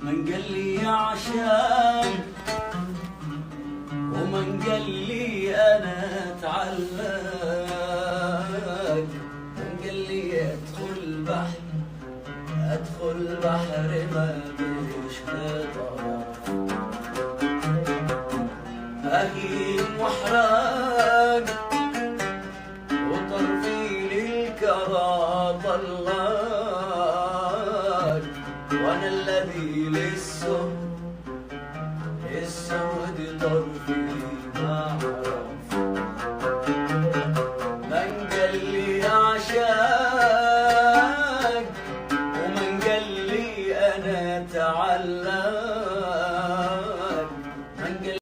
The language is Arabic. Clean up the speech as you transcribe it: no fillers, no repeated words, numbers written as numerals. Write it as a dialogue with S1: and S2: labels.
S1: من قال لي عشان ومن قال لي انا اتعلق، من قال لي ادخل بحر ما بيش خطر، اهين محرق وطرفي للكرى طلق، وانا الذي للسود طرفي